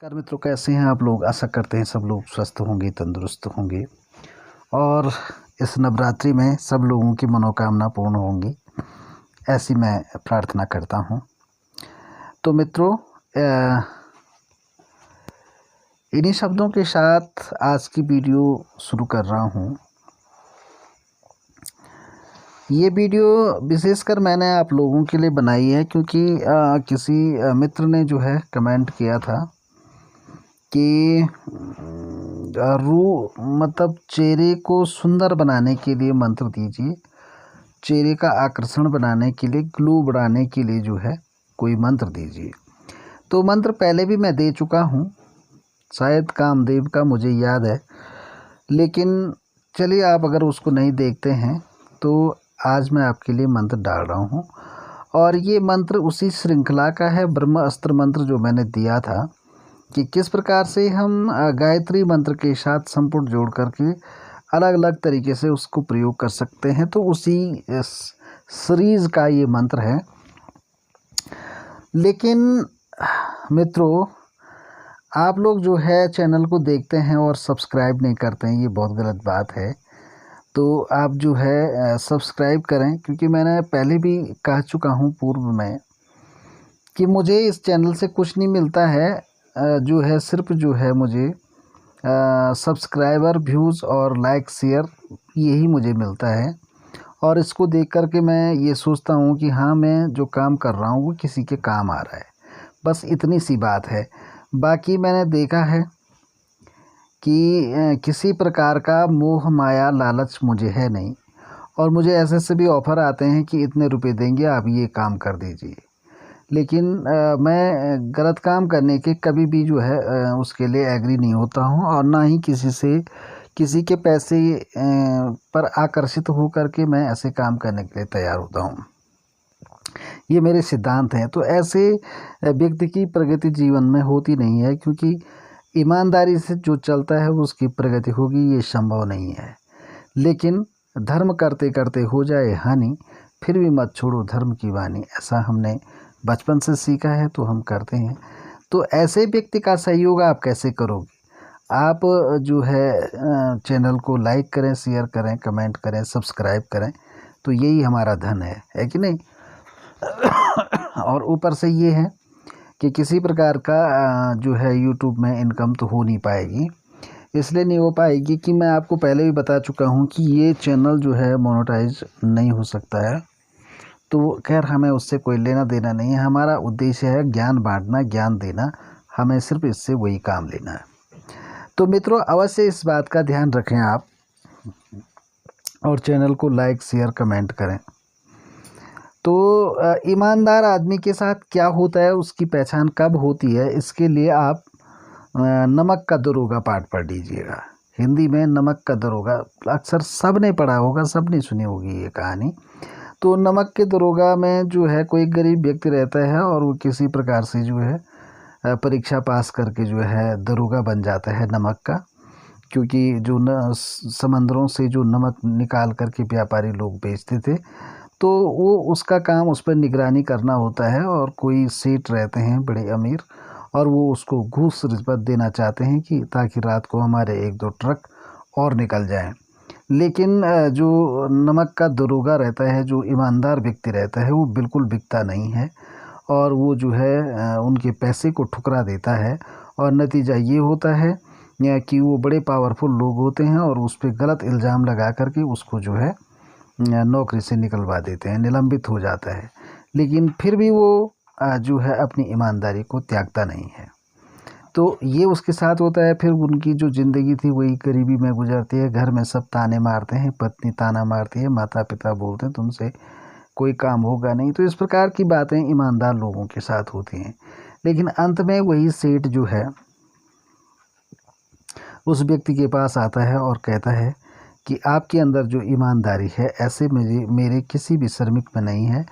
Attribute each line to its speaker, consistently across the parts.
Speaker 1: नमस्कार मित्रों, कैसे हैं आप लोग। आशा करते हैं सब लोग स्वस्थ होंगे, तंदुरुस्त होंगे और इस नवरात्रि में सब लोगों की मनोकामना पूर्ण होंगी, ऐसी मैं प्रार्थना करता हूं। तो मित्रों, इन्हीं शब्दों के साथ आज की वीडियो शुरू कर रहा हूं। ये वीडियो विशेषकर मैंने आप लोगों के लिए बनाई है क्योंकि किसी मित्र ने जो है कमेंट किया था कि मतलब चेहरे को सुंदर बनाने के लिए मंत्र दीजिए, चेहरे का आकर्षण बनाने के लिए, ग्लो बढ़ाने के लिए जो है कोई मंत्र दीजिए। तो मंत्र पहले भी मैं दे चुका हूँ, शायद कामदेव का मुझे याद है, लेकिन चलिए आप अगर उसको नहीं देखते हैं तो आज मैं आपके लिए मंत्र डाल रहा हूँ। और ये मंत्र उसी श्रृंखला का है, ब्रह्म अस्त्र मंत्र जो मैंने दिया था कि किस प्रकार से हम गायत्री मंत्र के साथ संपुट जोड़ करके अलग अलग तरीके से उसको प्रयोग कर सकते हैं। तो उसी सीरीज का ये मंत्र है। लेकिन मित्रों, आप लोग जो है चैनल को देखते हैं और सब्सक्राइब नहीं करते हैं, ये बहुत गलत बात है। तो आप जो है सब्सक्राइब करें, क्योंकि मैंने पहले भी कह चुका हूँ पूर्व में कि मुझे इस चैनल से कुछ नहीं मिलता है, जो है सिर्फ जो है मुझे सब्सक्राइबर, व्यूज़ और लाइक, शेयर, यही मुझे मिलता है। और इसको देख कर के मैं ये सोचता हूँ कि हाँ, मैं जो काम कर रहा हूँ वो किसी के काम आ रहा है, बस इतनी सी बात है। बाकी मैंने देखा है कि किसी प्रकार का मोह माया लालच मुझे है नहीं, और मुझे ऐसे से भी ऑफ़र आते हैं कि इतने रुपए देंगे, आप ये काम कर दीजिए। लेकिन मैं गलत काम करने के कभी भी जो है उसके लिए एग्री नहीं होता हूँ, और ना ही किसी के पैसे पर आकर्षित हो करके मैं ऐसे काम करने के लिए तैयार होता हूँ। ये मेरे सिद्धांत हैं। तो ऐसे व्यक्ति की प्रगति जीवन में होती नहीं है, क्योंकि ईमानदारी से जो चलता है उसकी प्रगति होगी, ये संभव नहीं है। लेकिन धर्म करते करते हो जाए हानि, फिर भी मत छोड़ो धर्म की वाणी, ऐसा हमने बचपन से सीखा है, तो हम करते हैं। तो ऐसे व्यक्ति का सहयोग आप कैसे करोगे? आप जो है चैनल को लाइक करें, शेयर करें, कमेंट करें, सब्सक्राइब करें, तो यही हमारा धन है कि नहीं? और ऊपर से ये है कि किसी प्रकार का जो है यूट्यूब में इनकम तो हो नहीं पाएगी। इसलिए नहीं हो पाएगी कि मैं आपको पहले भी बता चुका हूँ कि ये चैनल जो है मोनेटाइज नहीं हो सकता है। तो खैर, हमें उससे कोई लेना देना नहीं है। हमारा उद्देश्य है ज्ञान बांटना, ज्ञान देना, हमें सिर्फ इससे वही काम लेना है। तो मित्रों, अवश्य इस बात का ध्यान रखें आप, और चैनल को लाइक, शेयर, कमेंट करें। तो ईमानदार आदमी के साथ क्या होता है, उसकी पहचान कब होती है, इसके लिए आप नमक का दरोगा पाठ पढ़ लीजिएगा। हिंदी में नमक का दरोगा अक्सर सब ने पढ़ा होगा, सब ने सुनी होगी ये कहानी। तो नमक के दरोगा में जो है कोई गरीब व्यक्ति रहता है, और वो किसी प्रकार से जो है परीक्षा पास करके जो है दरोगा बन जाता है नमक का। क्योंकि जो समंदरों से जो नमक निकाल करके व्यापारी लोग बेचते थे, तो वो उसका काम, उस पर निगरानी करना होता है। और कोई सेठ रहते हैं बड़े अमीर, और वो उसको घूस रिश्वत देना चाहते हैं कि ताकि रात को हमारे 1-2 ट्रक और निकल जाएं। लेकिन जो नमक का दरोगा रहता है, जो ईमानदार व्यक्ति रहता है, वो बिल्कुल बिकता नहीं है, और वो जो है उनके पैसे को ठुकरा देता है। और नतीजा ये होता है कि वो बड़े पावरफुल लोग होते हैं, और उस पर गलत इल्ज़ाम लगा करके उसको जो है नौकरी से निकलवा देते हैं, निलंबित हो जाता है। लेकिन फिर भी वो जो है अपनी ईमानदारी को त्यागता नहीं है। तो ये उसके साथ होता है। फिर उनकी जो ज़िंदगी थी वही गरीबी में गुजरती है। घर में सब ताने मारते हैं, पत्नी ताना मारती है, माता पिता बोलते हैं तुमसे कोई काम होगा नहीं। तो इस प्रकार की बातें ईमानदार लोगों के साथ होती हैं। लेकिन अंत में वही सेठ जो है उस व्यक्ति के पास आता है और कहता है कि आपके अंदर जो ईमानदारी है, ऐसे मेरे किसी भी श्रमिक में नहीं है,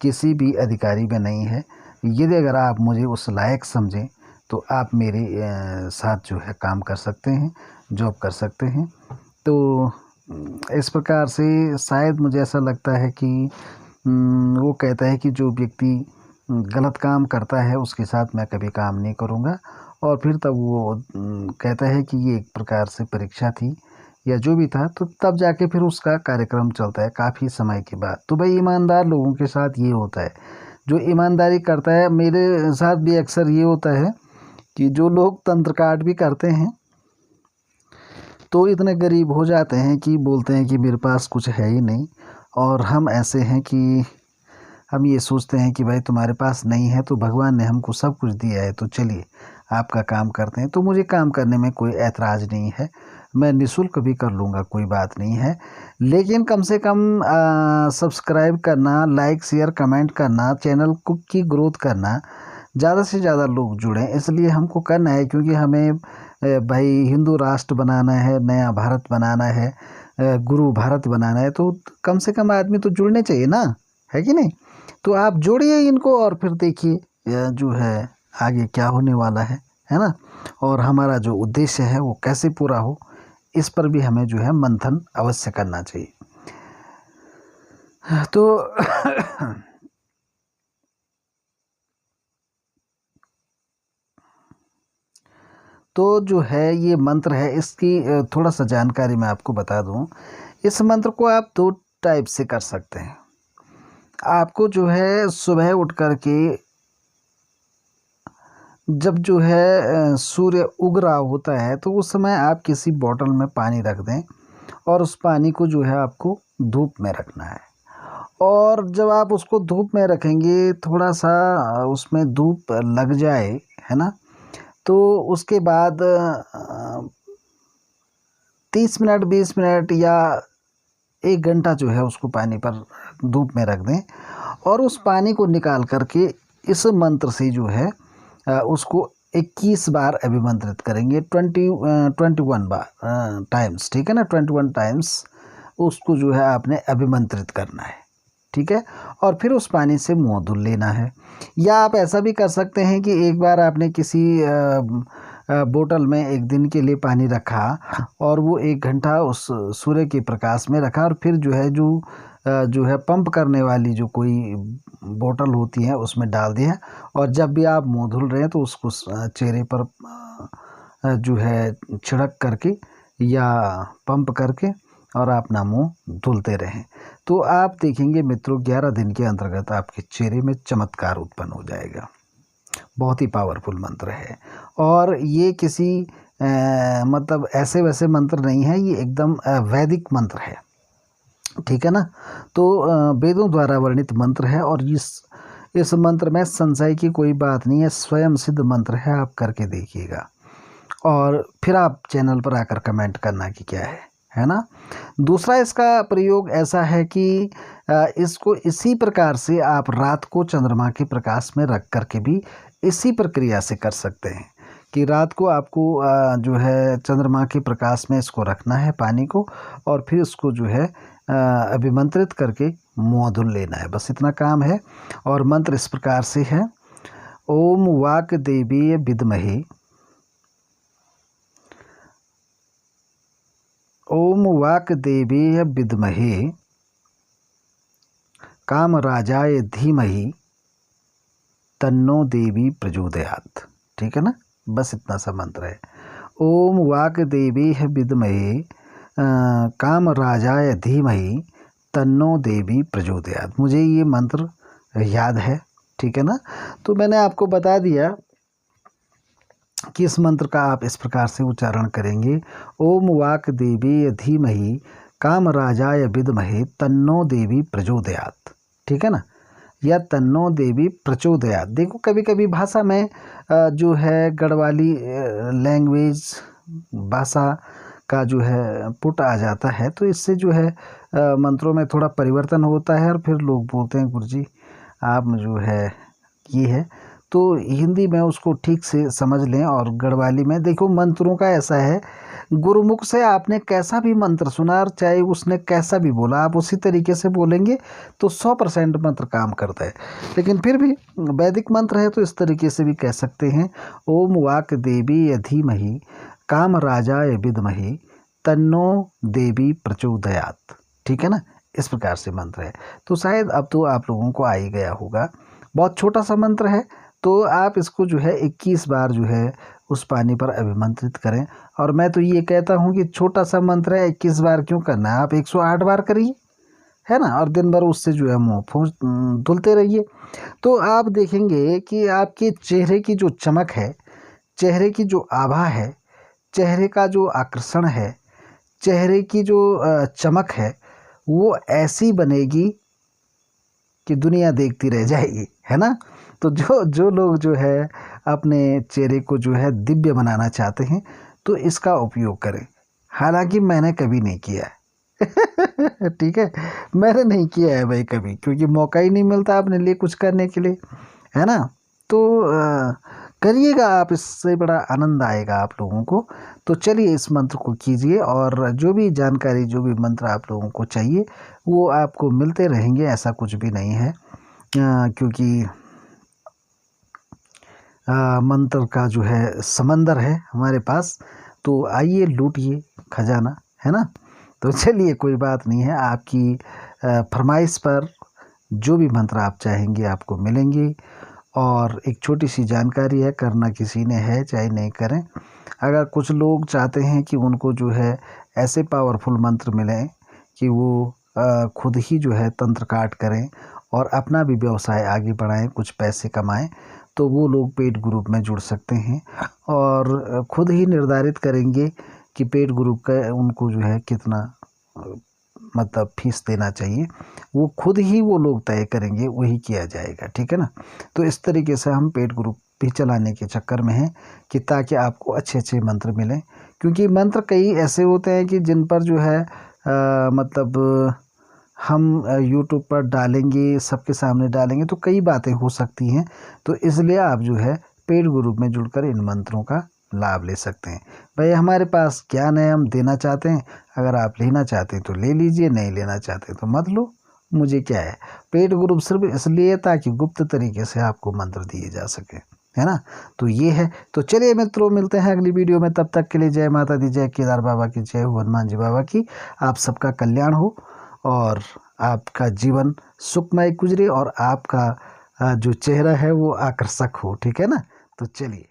Speaker 1: किसी भी अधिकारी में नहीं है। यदि अगर आप मुझे उस लायक समझें तो आप मेरे साथ जो है काम कर सकते हैं, जॉब कर सकते हैं। तो इस प्रकार से शायद मुझे ऐसा लगता है कि वो कहता है कि जो व्यक्ति गलत काम करता है उसके साथ मैं कभी काम नहीं करूँगा, और फिर तब वो कहता है कि ये एक प्रकार से परीक्षा थी या जो भी था, तो तब जाके फिर उसका कार्यक्रम चलता है काफ़ी समय के बाद। तो भाई ईमानदार लोगों के साथ ये होता है, जो ईमानदारी करता है। मेरे साथ भी अक्सर ये होता है कि जो लोग तंत्र काट भी करते हैं तो इतने गरीब हो जाते हैं कि बोलते हैं कि मेरे पास कुछ है ही नहीं, और हम ऐसे हैं कि हम ये सोचते हैं कि भाई तुम्हारे पास नहीं है तो भगवान ने हमको सब कुछ दिया है, तो चलिए आपका काम करते हैं। तो मुझे काम करने में कोई ऐतराज़ नहीं है, मैं निःशुल्क भी कर लूँगा, कोई बात नहीं है। लेकिन कम से कम सब्सक्राइब करना, लाइक शेयर कमेंट करना, चैनल को की ग्रोथ करना, ज़्यादा से ज़्यादा लोग जुड़ें, इसलिए हमको करना है। क्योंकि हमें भाई हिंदू राष्ट्र बनाना है, नया भारत बनाना है, गुरु भारत बनाना है, तो कम से कम आदमी तो जुड़ने चाहिए ना, है कि नहीं? तो आप जोड़िए इनको और फिर देखिए जो है आगे क्या होने वाला है ना? और हमारा जो उद्देश्य है वो कैसे पूरा हो, इस पर भी हमें जो है मंथन अवश्य करना चाहिए। तो तो जो है ये मंत्र है, इसकी थोड़ा सा जानकारी मैं आपको बता दूं। इस मंत्र को आप दो टाइप से कर सकते हैं। आपको जो है सुबह उठ कर के जब जो है सूर्य उग रहा होता है, तो उस समय आप किसी बॉटल में पानी रख दें और उस पानी को जो है आपको धूप में रखना है। और जब आप उसको धूप में रखेंगे, थोड़ा सा उसमें धूप लग जाए, है ना, तो उसके बाद 30 मिनट 20 मिनट या 1 घंटा जो है उसको पानी पर धूप में रख दें, और उस पानी को निकाल करके इस मंत्र से जो है उसको 21 बार अभिमंत्रित करेंगे, 21 बार टाइम्स, ठीक है ना, 21 टाइम्स उसको जो है आपने अभिमंत्रित करना है, ठीक है। और फिर उस पानी से मुँह धुल लेना है। या आप ऐसा भी कर सकते हैं कि एक बार आपने किसी बोतल में एक दिन के लिए पानी रखा और वो 1 घंटा उस सूर्य के प्रकाश में रखा, और फिर जो है जो है पंप करने वाली जो कोई बोतल होती है उसमें डाल दिया, और जब भी आप मुंह धुल रहे हैं तो उसको चेहरे पर जो है छिड़क करके या पंप करके और अपना मुंह धुलते रहें। तो आप देखेंगे मित्रों, 11 दिन के अंतर्गत आपके चेहरे में चमत्कार उत्पन्न हो जाएगा। बहुत ही पावरफुल मंत्र है, और ये किसी मतलब ऐसे वैसे मंत्र नहीं है, ये एकदम वैदिक मंत्र है, ठीक है ना। तो वेदों द्वारा वर्णित मंत्र है, और इस मंत्र में संशय की कोई बात नहीं है, स्वयं सिद्ध मंत्र है। आप करके देखिएगा और फिर आप चैनल पर आकर कमेंट करना कि क्या है ना। दूसरा इसका प्रयोग ऐसा है कि इसको इसी प्रकार से आप रात को चंद्रमा के प्रकाश में रख करके भी इसी प्रक्रिया से कर सकते हैं कि रात को आपको जो है चंद्रमा के प्रकाश में इसको रखना है पानी को, और फिर इसको जो है अभिमंत्रित करके मुँह धुल लेना है, बस इतना काम है। और मंत्र इस प्रकार से है, ओम वाक देवी विद्महे, ओम वाक देवी विद्महे काम राजाय धीमहि तन्नो देवी प्रचोदयात्, ठीक है ना, बस इतना सा मंत्र है। ओम वाक देवी विद्महे काम राजाय धीमहि तन्नो देवी प्रचोदयात्। मुझे ये मंत्र याद है, ठीक है ना। तो मैंने आपको बता दिया कि इस मंत्र का आप इस प्रकार से उच्चारण करेंगे, ओम वाक देवी धीमहि काम राजाय विद्महे तन्नो देवी प्रचोदयात्, ठीक है ना, या तन्नो देवी प्रचोदयात्। देखो कभी कभी भाषा में जो है गढ़वाली लैंग्वेज भाषा का जो है पुट आ जाता है, तो इससे जो है मंत्रों में थोड़ा परिवर्तन होता है, और फिर लोग बोलते हैं गुरुजी आप जो है ये है, तो हिंदी में उसको ठीक से समझ लें। और गढ़वाली में देखो मंत्रों का ऐसा है, गुरुमुख से आपने कैसा भी मंत्र सुना और चाहे उसने कैसा भी बोला, आप उसी तरीके से बोलेंगे तो 100% मंत्र काम करता है। लेकिन फिर भी वैदिक मंत्र है तो इस तरीके से भी कह सकते हैं, ओम वाक देवी धीमहि काम राजाय विद्महे तन्नो देवी प्रचोदयात्, ठीक है ना, इस प्रकार से मंत्र है। तो शायद अब तो आप लोगों को आ ही गया होगा। बहुत छोटा सा मंत्र है, तो आप इसको जो है 21 बार जो है उस पानी पर अभिमंत्रित करें। और मैं तो ये कहता हूँ कि छोटा सा मंत्र है, 21 बार क्यों करना है, आप 108 बार करिए, है ना, और दिन भर उससे जो है मुँह धुलते रहिए। तो आप देखेंगे कि आपके चेहरे की जो चमक है, चेहरे की जो आभा है, चेहरे का जो आकर्षण है, चेहरे की जो चमक है, वो ऐसी बनेगी कि दुनिया देखती रह जाएगी, है ना। तो जो जो लोग जो है अपने चेहरे को जो है दिव्य बनाना चाहते हैं तो इसका उपयोग करें। हालांकि मैंने कभी नहीं किया है ठीक है, मैंने नहीं किया है भाई कभी, क्योंकि मौका ही नहीं मिलता अपने लिए कुछ करने के लिए, है ना। तो करिएगा आप, इससे बड़ा आनंद आएगा आप लोगों को। तो चलिए इस मंत्र को कीजिए, और जो भी जानकारी, जो भी मंत्र आप लोगों को चाहिए वो आपको मिलते रहेंगे, ऐसा कुछ भी नहीं है। क्योंकि मंत्र का जो है समंदर है हमारे पास। तो आइए लूटिए खजाना, है ना। तो चलिए कोई बात नहीं है, आपकी फरमाइश पर जो भी मंत्र आप चाहेंगे आपको मिलेंगे। और एक छोटी सी जानकारी है, करना किसी ने है चाहे नहीं करें। अगर कुछ लोग चाहते हैं कि उनको जो है ऐसे पावरफुल मंत्र मिलें कि वो खुद ही जो है तंत्र काट करें और अपना भी व्यवसाय आगे बढ़ाएं, कुछ पैसे कमाएं, तो वो लोग पेड ग्रुप में जुड़ सकते हैं और खुद ही निर्धारित करेंगे कि पेड ग्रुप का उनको जो है कितना मतलब फीस देना चाहिए, वो खुद ही वो लोग तय करेंगे, वही किया जाएगा, ठीक है ना। तो इस तरीके से हम पेड ग्रुप भी चलाने के चक्कर में हैं कि ताकि आपको अच्छे अच्छे मंत्र मिलें। क्योंकि मंत्र कई ऐसे होते हैं कि जिन पर जो है मतलब हम यूट्यूब पर डालेंगे, सबके सामने डालेंगे तो कई बातें हो सकती हैं। तो इसलिए आप जो है पेड ग्रुप में जुड़कर इन मंत्रों का लाभ ले सकते हैं। भाई हमारे पास ज्ञान है, हम देना चाहते हैं, अगर आप लेना चाहते हैं तो ले लीजिए, नहीं लेना चाहते तो मत लो, मुझे क्या है। पेड ग्रुप सिर्फ इसलिए ताकि गुप्त तरीके से आपको मंत्र दिए जा सके, है ना। तो ये है। तो चलिए मित्रों, मिलते हैं अगली वीडियो में, तब तक के लिए जय माता दी, जय केदार बाबा की, जय हो हनुमान जी बाबा की। आप सबका कल्याण हो और आपका जीवन सुखमय गुजरे और आपका जो चेहरा है वो आकर्षक हो, ठीक है ना। तो चलिए।